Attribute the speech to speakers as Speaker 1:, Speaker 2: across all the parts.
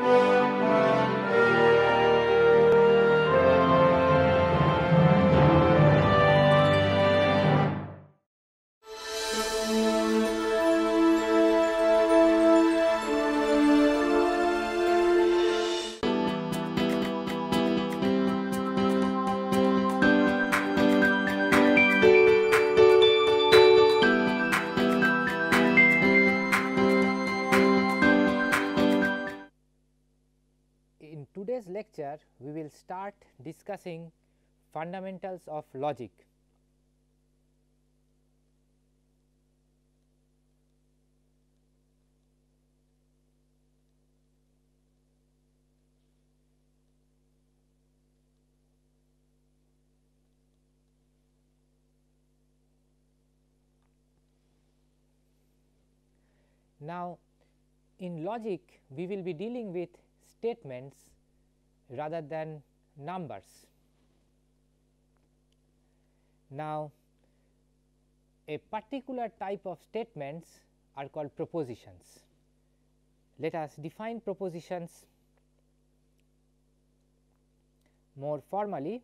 Speaker 1: In today's lecture, we will start discussing fundamentals of logic. Now, in logic, we will be dealing with statements rather than numbers. Now, a particular type of statements are called propositions. Let us define propositions more formally.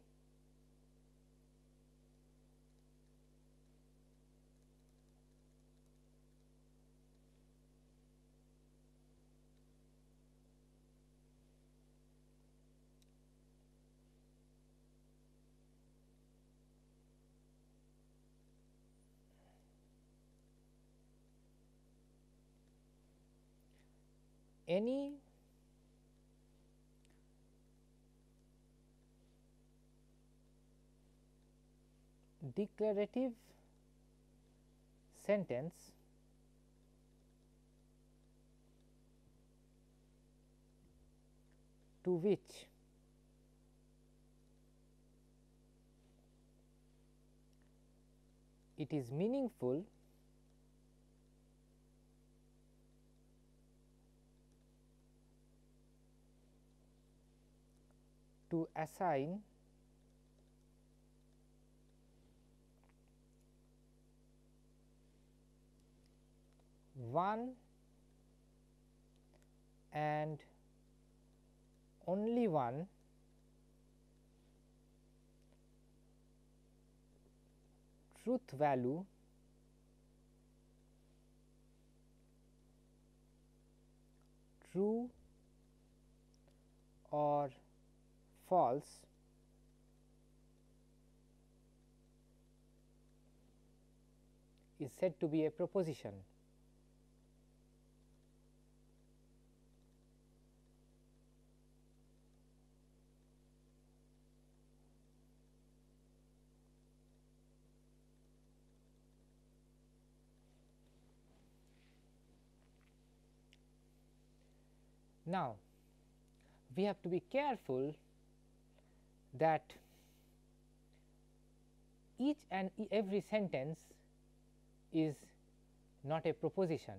Speaker 1: Any declarative sentence to which it is meaningful to assign one and only one truth value true or false is said to be a proposition. Now, we have to be careful that each and every sentence is not a proposition.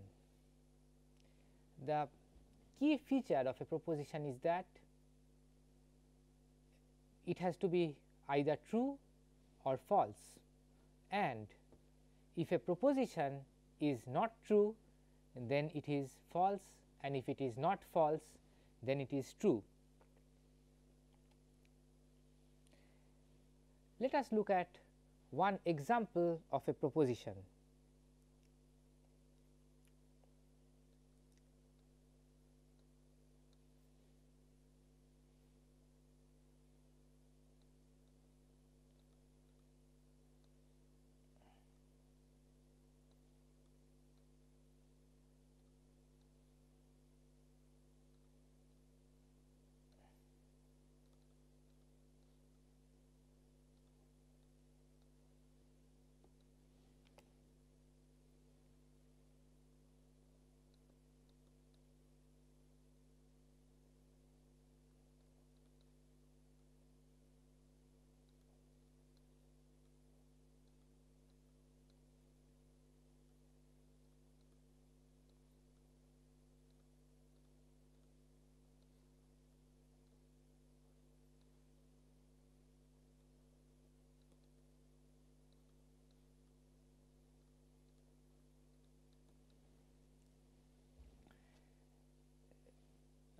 Speaker 1: The key feature of a proposition is that it has to be either true or false, and if a proposition is not true, then it is false, and if it is not false, then it is true. Let us look at one example of a proposition.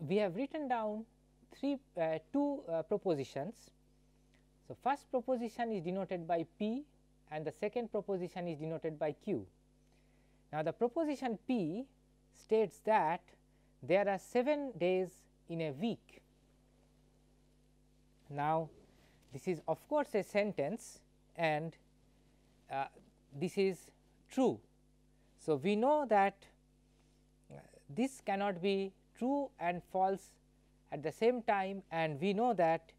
Speaker 1: we have written down two propositions. So, first proposition is denoted by P and the second proposition is denoted by Q. Now, the proposition P states that there are 7 days in a week. Now, this is of course a sentence and this is true. So, we know that this cannot be true and false at the same time, and we know that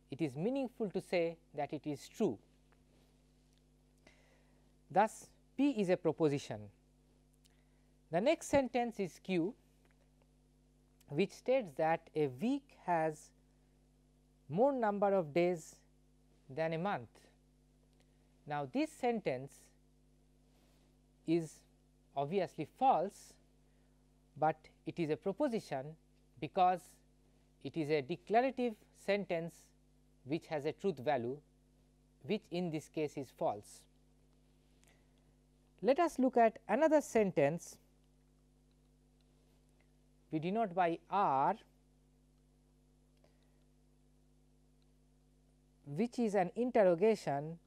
Speaker 1: it is meaningful to say that it is true. Thus, P is a proposition. The next sentence is Q, which states that a week has more number of days than a month. Now, this sentence is obviously false, but it is a proposition because it is a declarative sentence which has a truth value, which in this case is false. Let us look at another sentence we denote by R, which is an interrogation,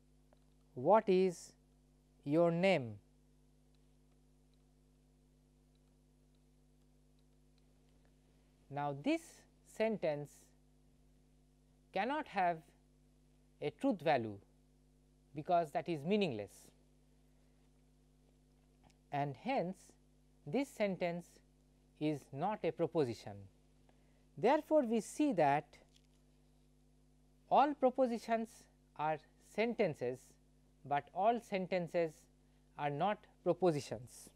Speaker 1: what is your name? Now, this sentence cannot have a truth value because that is meaningless, and hence this sentence is not a proposition. Therefore, we see that all propositions are sentences, but all sentences are not propositions.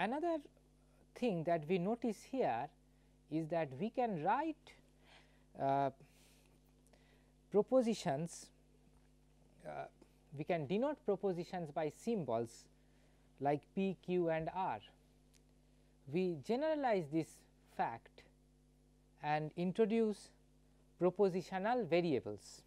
Speaker 1: Another thing that we notice here is that we can write propositions, we can denote propositions by symbols like P, Q and R. We generalize this fact and introduce propositional variables.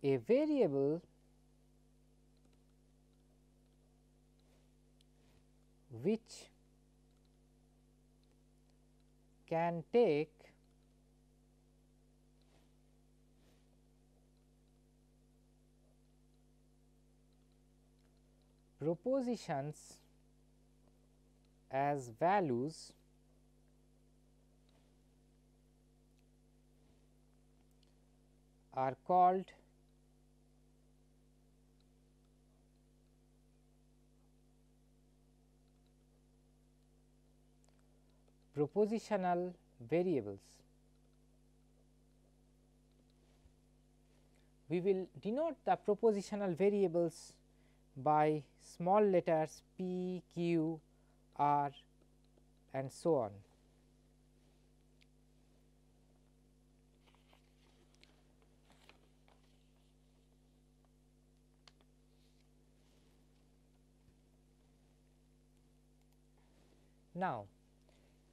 Speaker 1: A variable which can take propositions as values are called propositional variables. We will denote the propositional variables by small letters P, Q, R and so on. Now,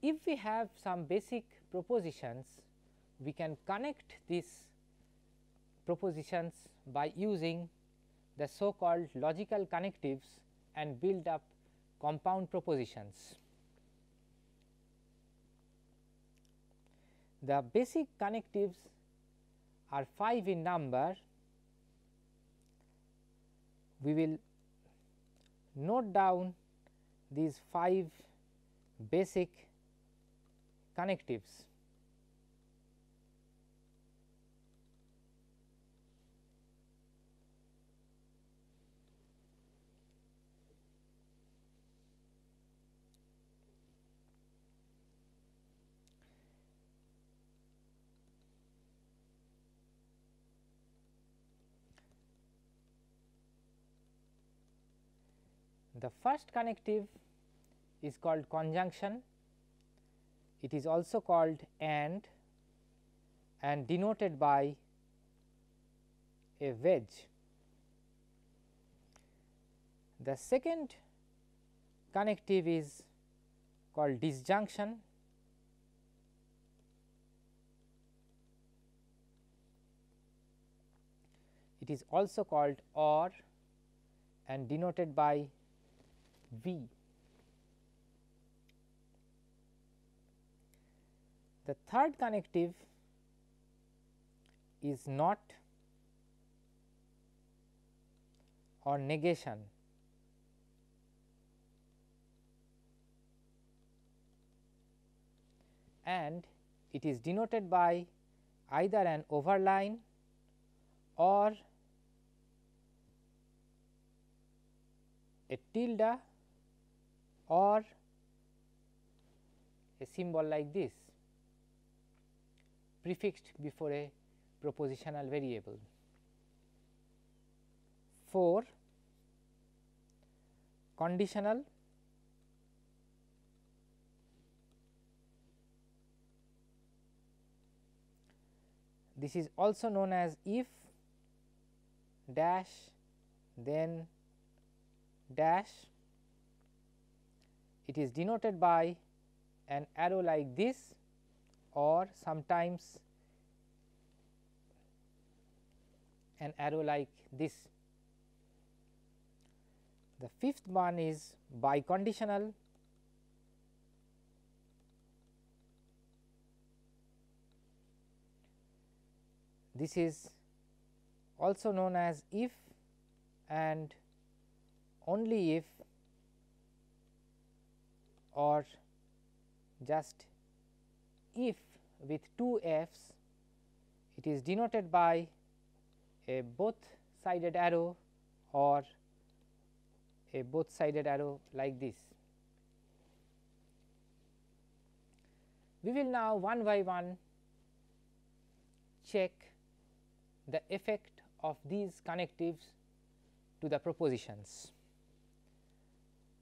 Speaker 1: if we have some basic propositions, we can connect these propositions by using the so called logical connectives and build up compound propositions. The basic connectives are 5 in number we will note down these 5 basic connectives. The first connective is called conjunction. It is also called and denoted by a wedge. The second connective is called disjunction. It is also called or and denoted by V. The third connective is not or negation. And it is denoted by either an overline or a tilde or a symbol like this prefixed before a propositional variable. 4. Conditional. This is also known as if dash then dash. It is denoted by an arrow like this or sometimes an arrow like this. The fifth one is biconditional. This is also known as if and only if or just if with 2 f's. It is denoted by a both sided arrow or a both sided arrow like this. We will now one by one check the effect of these connectives to the propositions.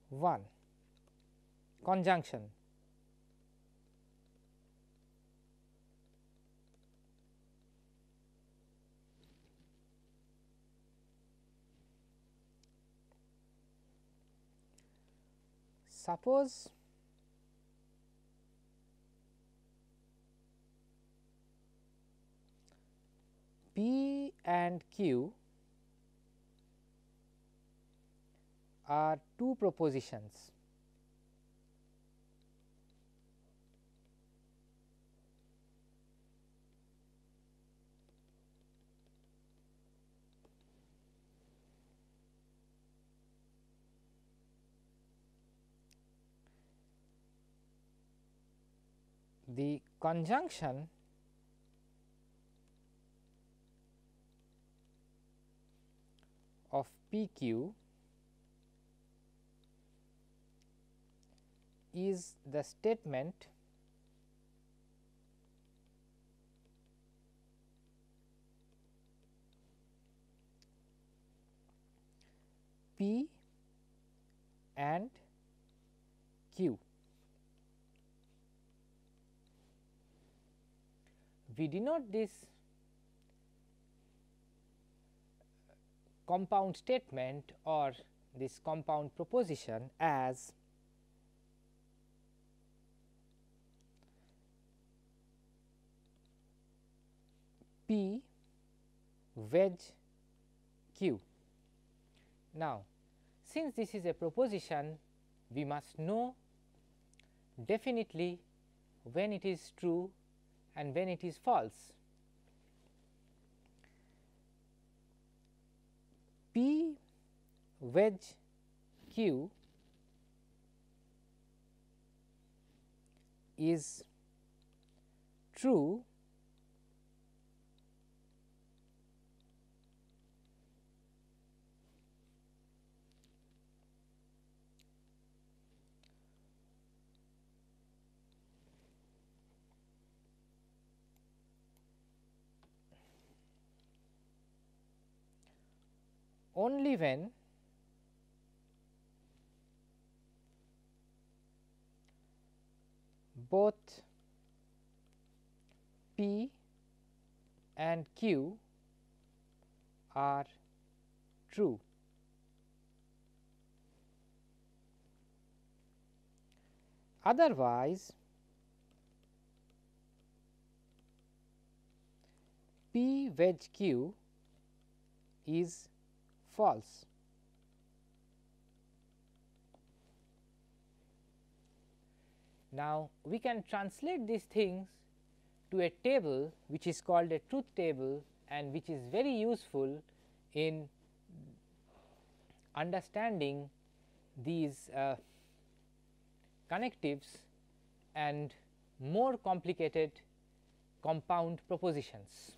Speaker 1: 1. Conjunction. Suppose P and Q are 2 propositions. The conjunction of PQ is the statement P and Q. We denote this compound statement or this compound proposition as P wedge Q. Now, since this is a proposition, we must know definitely when it is true and when it is false. P wedge Q is true only when both P and Q are true. Otherwise, P wedge Q is false. Now, we can translate these things to a table which is called a truth table and which is very useful in understanding these connectives and more complicated compound propositions.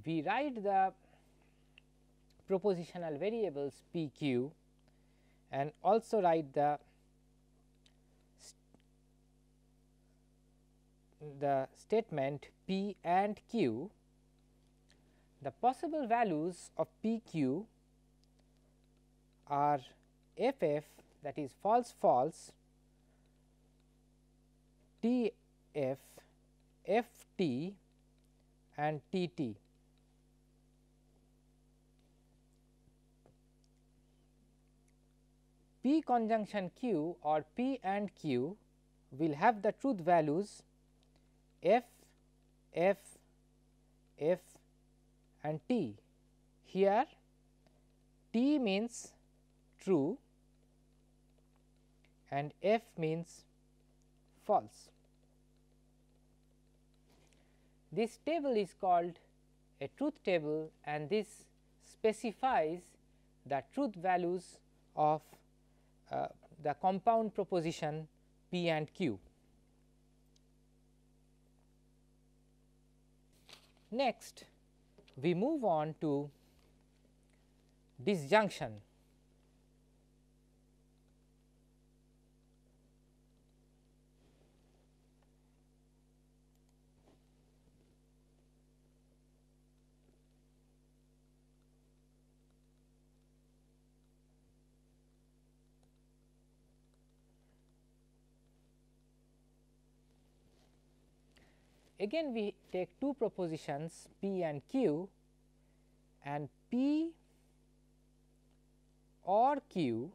Speaker 1: We write the propositional variables P q and also write the statement P and Q. The possible values of P q are f f, that is false false, T f, f t and T t. P conjunction Q or P and Q will have the truth values f, f, f and T. Here T means true and f means false. This table is called a truth table and this specifies the truth values of the compound proposition P and Q. Next, we move on to disjunction. Again we take two propositions P and Q, and P or Q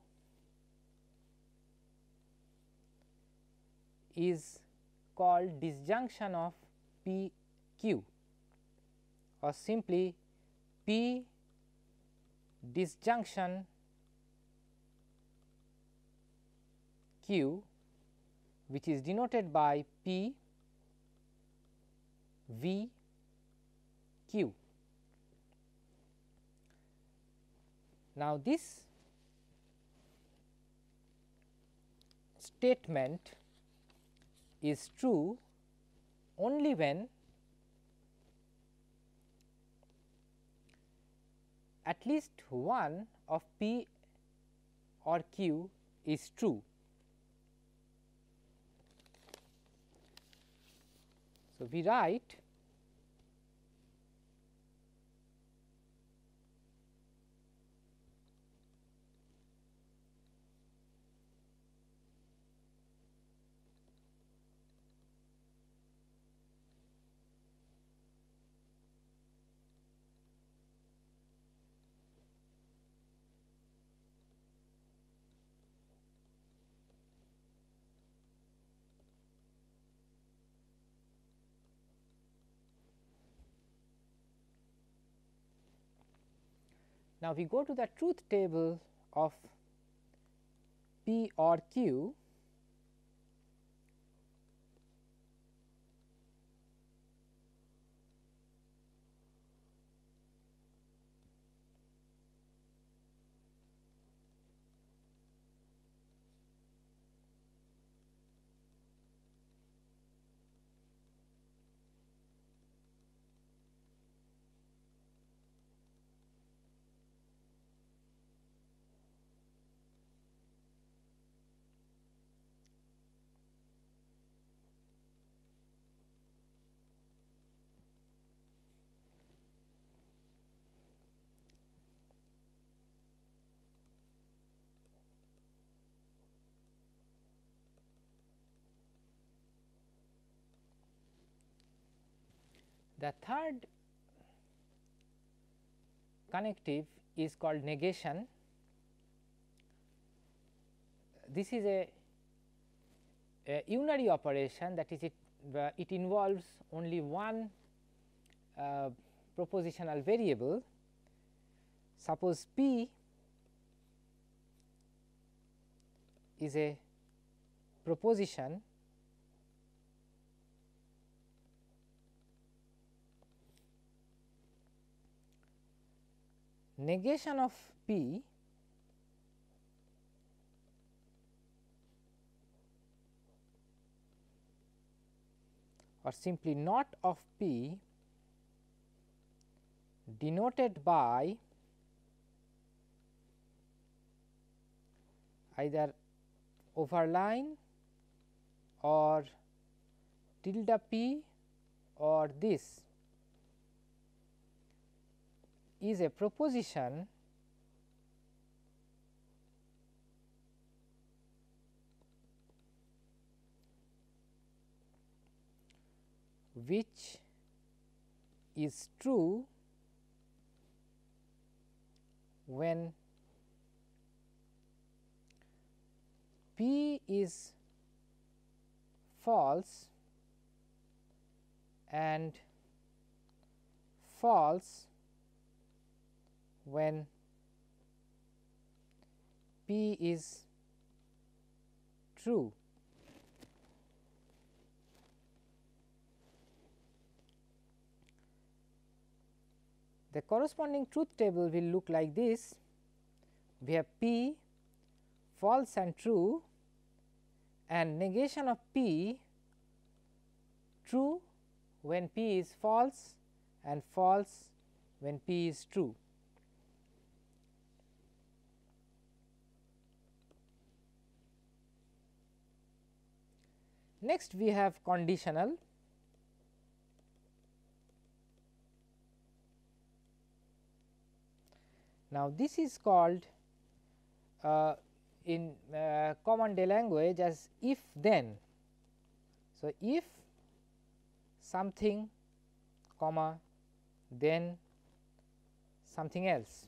Speaker 1: is called disjunction of P Q or simply P disjunction Q, which is denoted by P V Q. Now, this statement is true only when at least one of P or Q is true. So, we write Now, we go to the truth table of P or Q. The third connective is called negation. This is a unary operation, that is it involves only one propositional variable. Suppose P is a proposition negation of P or simply not of P denoted by either overline or tilde P or this is a proposition which is true when P is false and false when P is true. The corresponding truth table will look like this. We have P false and true, and negation of P true when P is false and false when P is true. Next, we have conditional. Now, this is called in common day language as if then. So, if something comma then something else.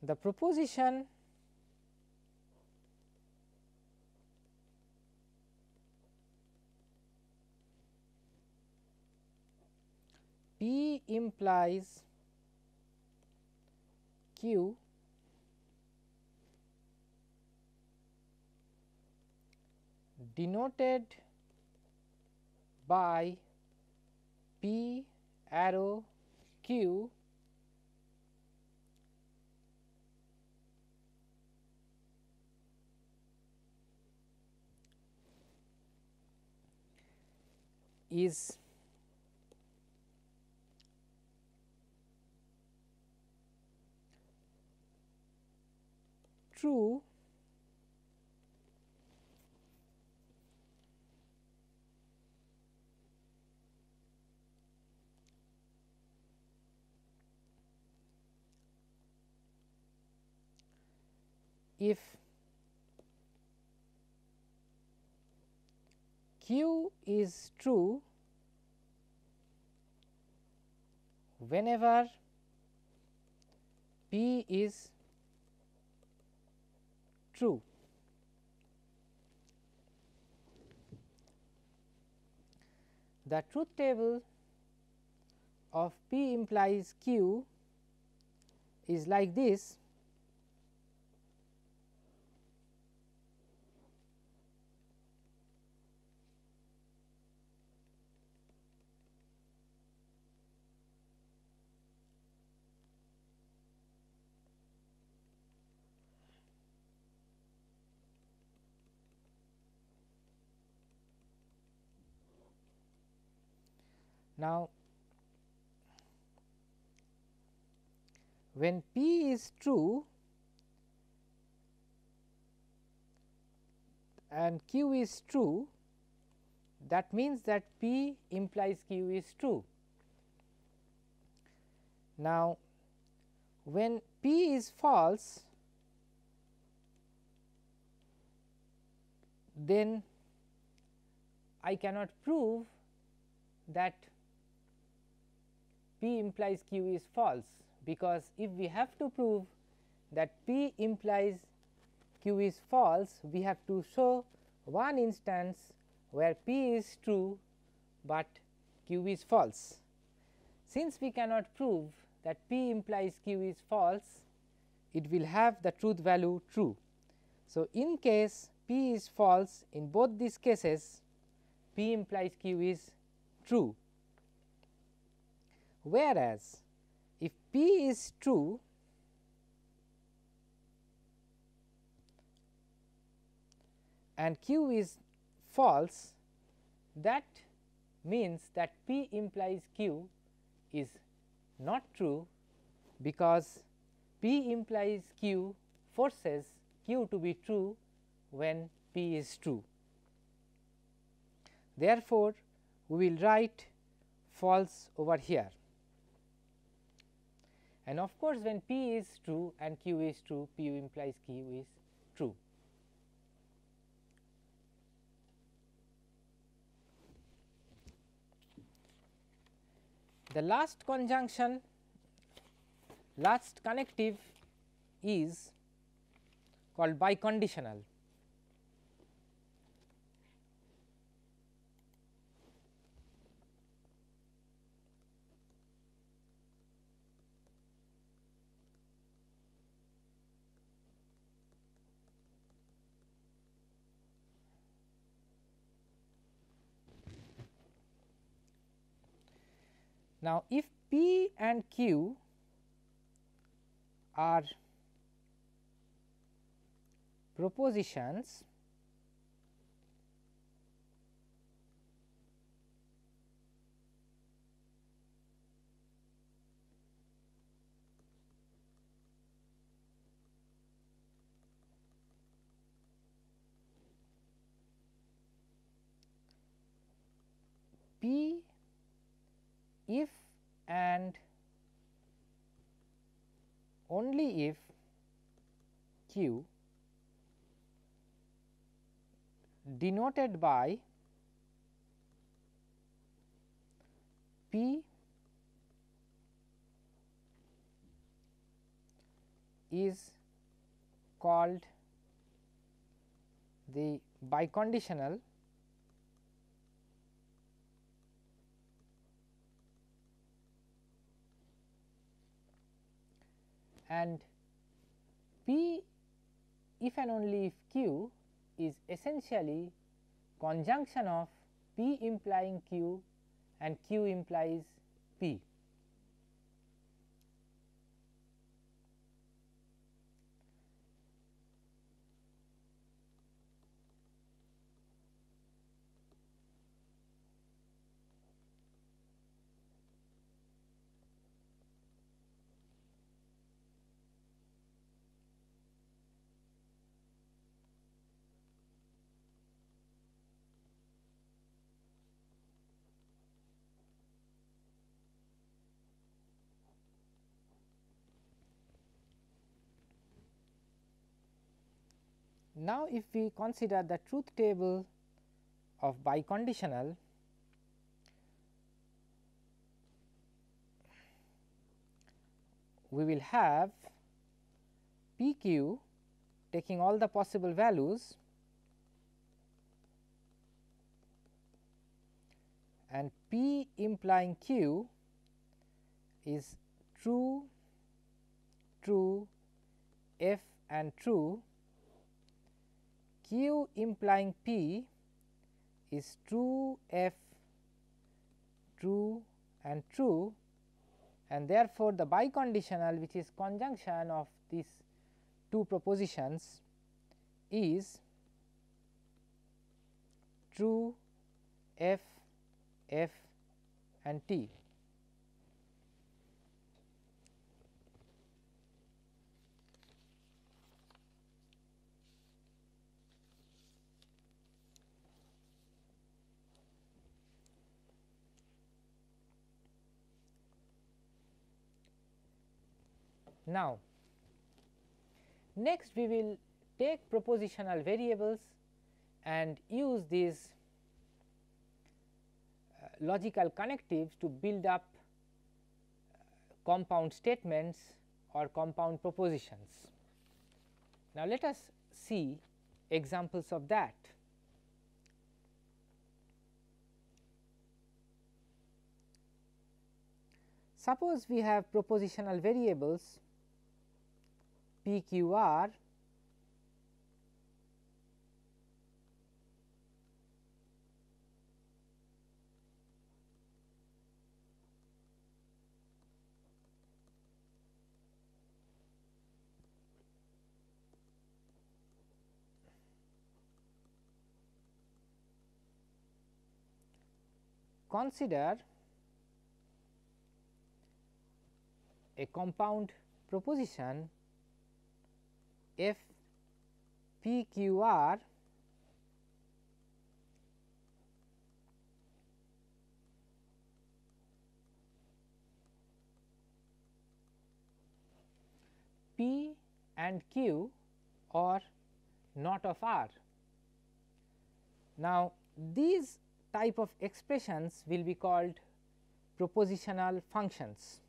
Speaker 1: The proposition P implies Q denoted by P arrow Q is true if Q is true whenever P is true. The truth table of P implies Q is like this. Now, when P is true and Q is true, that means that P implies Q is true. Now, when P is false, then I cannot prove that P implies Q is false, because if we have to prove that P implies Q is false, we have to show one instance where P is true, but Q is false. Since we cannot prove that P implies Q is false, it will have the truth value true. So, in case P is false, in both these cases P implies Q is true, whereas if P is true and Q is false, that means that P implies Q is not true, because P implies Q forces Q to be true when P is true. Therefore, we will write false over here, and of course, when P is true and Q is true, P implies Q is true. The last conjunction, last connective is called biconditional. Now, if P and Q are propositions, P if and only if Q denoted by P is called the biconditional, and P if and only if Q is essentially conjunction of P implying Q and Q implies P. Now, if we consider the truth table of biconditional, we will have P q taking all the possible values, and P implying Q is true, true, F and true, Q implying P is true, F, true and true, and therefore, the biconditional, which is conjunction of these two propositions, is true, F, F and T. Now, next we will take propositional variables and use these logical connectives to build up compound statements or compound propositions. Now, let us see examples of that. Suppose we have propositional variables P Q R consider a compound proposition F P Q R P and Q are not of R. Now, these type of expressions will be called propositional functions.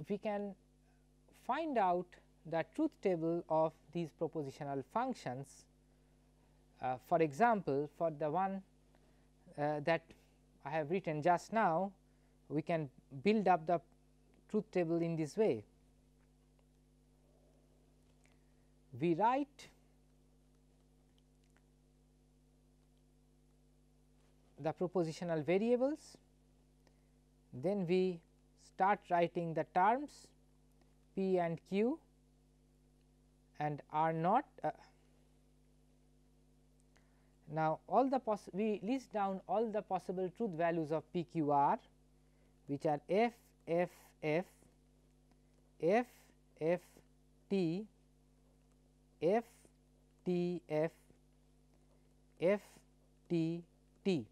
Speaker 1: We can find out the truth table of these propositional functions. For example, for the one that I have written just now, we can build up the truth table in this way. We write the propositional variables, then we start writing the terms P and Q and R naught. Now, all the we list down all the possible truth values of P Q R, which are F, F, F, F, F, T, F, T, F, F, T, T,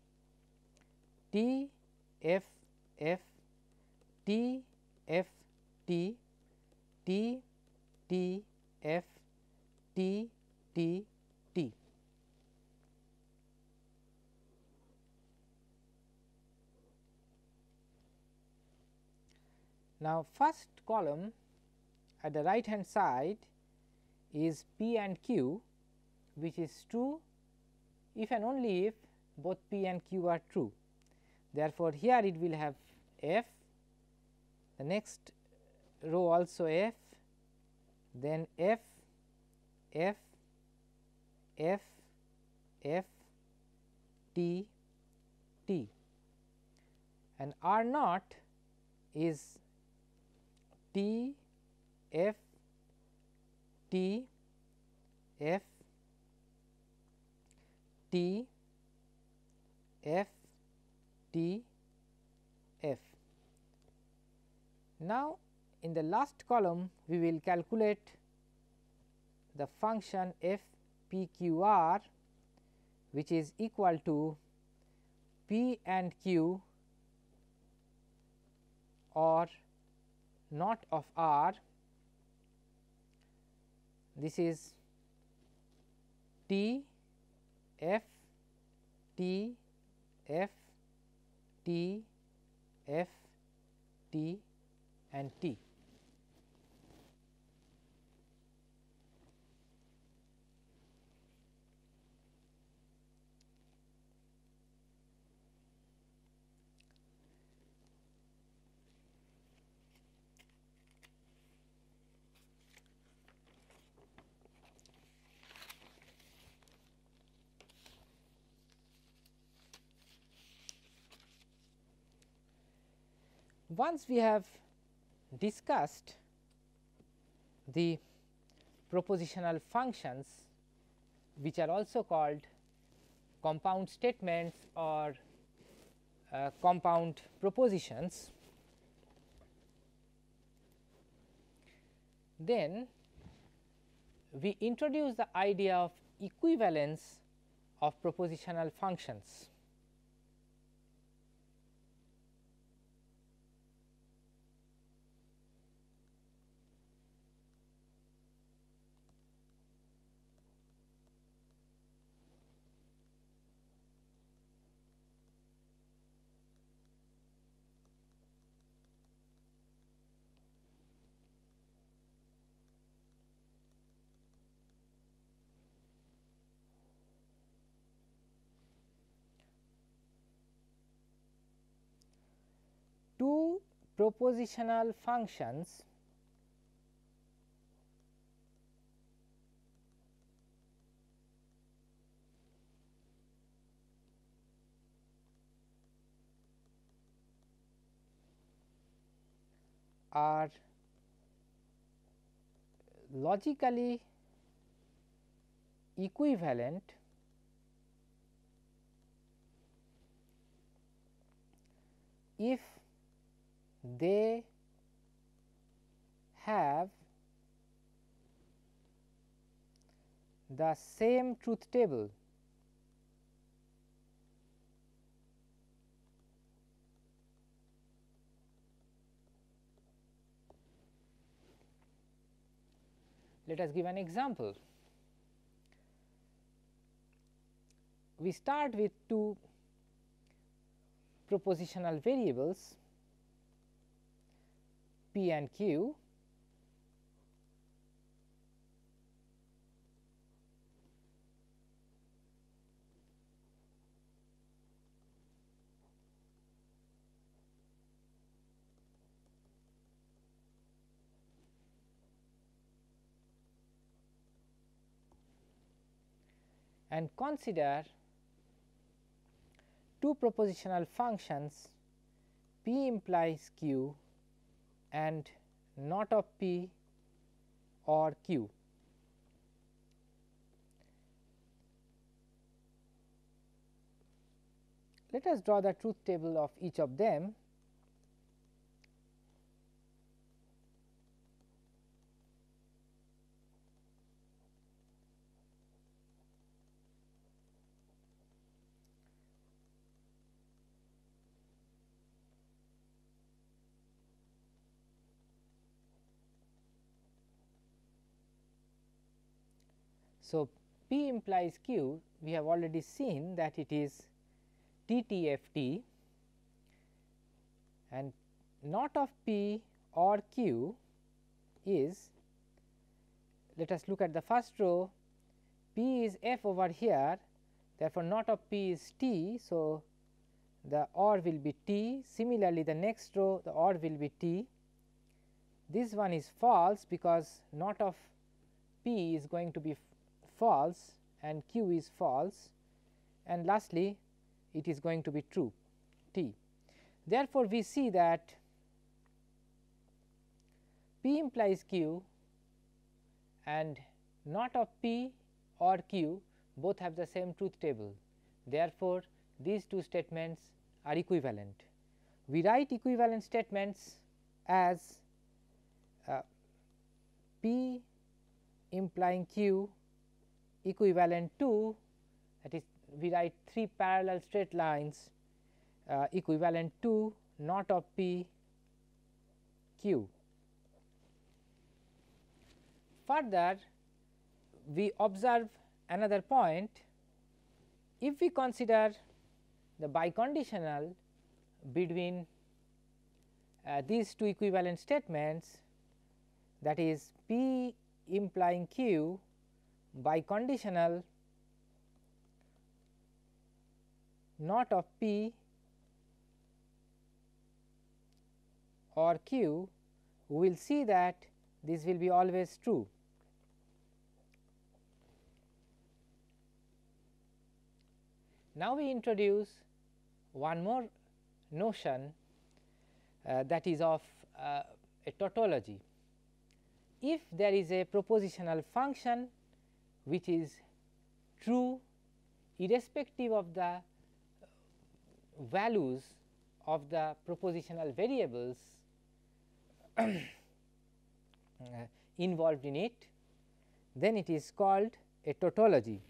Speaker 1: T, F, F, T, F, T, T, T, F, T, T, T. Now, first column at the right hand side is P and Q, which is true if and only if both P and Q are true. Therefore, here it will have F, the next row also F, then F, F, F, F, T, T, and R naught is T, F, T, F, T, F, T, F. Now, in the last column we will calculate the function f p q r, which is equal to p and q or not of r. This is t f t f t f t and t. Once we have discussed the propositional functions, which are also called compound statements or compound propositions, then we introduce the idea of equivalence of propositional functions. Two propositional functions are logically equivalent if they have the same truth table. Let us give an example. We start with two propositional variables p and q, and consider two propositional functions p implies q and not of p or q. Let us draw the truth table of each of them. So, p implies q, we have already seen that it is t t f t, and not of p or q is, let us look at the first row, p is f over here, therefore, not of p is t. So, the OR will be t. Similarly, the next row the OR will be t. This one is false because not of p is going to be false and q is false, and lastly it is going to be true t. Therefore, we see that p implies q and not of p or q both have the same truth table. Therefore, these two statements are equivalent. We write equivalent statements as p implying q equivalent to, that is, we write three parallel straight lines equivalent to not of p q. Further, we observe another point if we consider the biconditional between these two equivalent statements, that is P implying Q biconditional not of P or Q, we will see that this will be always true. Now, we introduce one more notion that is of a tautology. If there is a propositional function which is true irrespective of the values of the propositional variables involved in it, then it is called a tautology.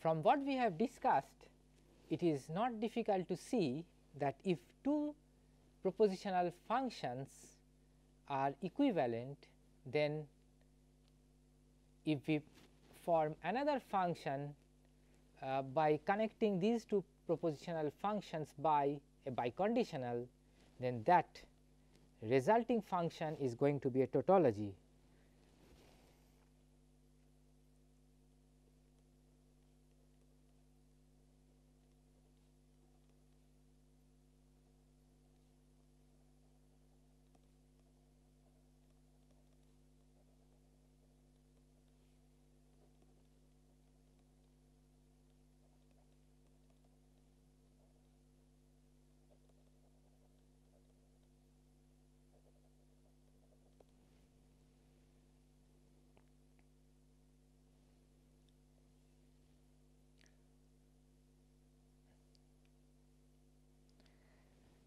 Speaker 1: From what we have discussed, it is not difficult to see that if two propositional functions are equivalent, then if we form another function by connecting these two propositional functions by a biconditional, then that resulting function is going to be a tautology.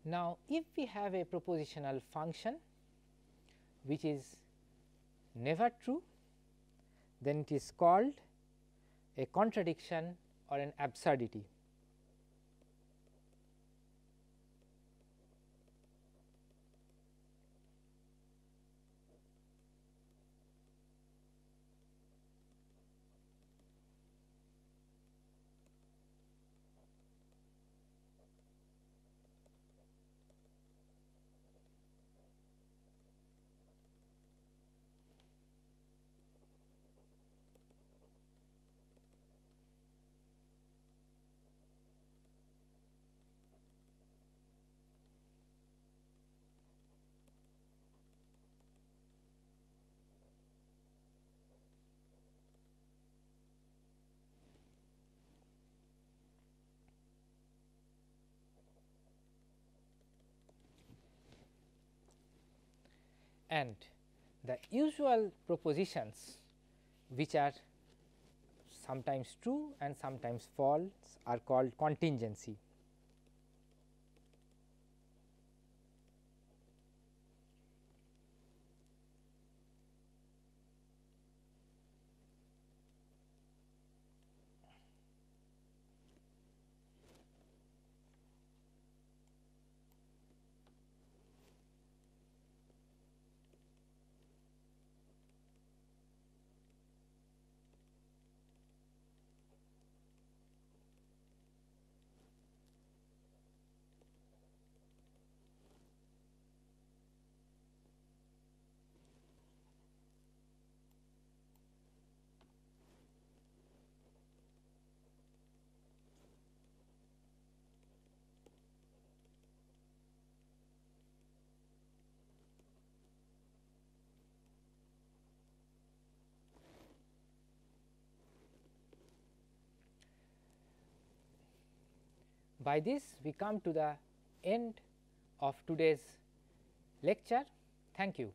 Speaker 1: Now, if we have a propositional function which is never true, then it is called a contradiction or an absurdity. And the usual propositions which are sometimes true and sometimes false are called contingency. By this, we come to the end of today's lecture. Thank you.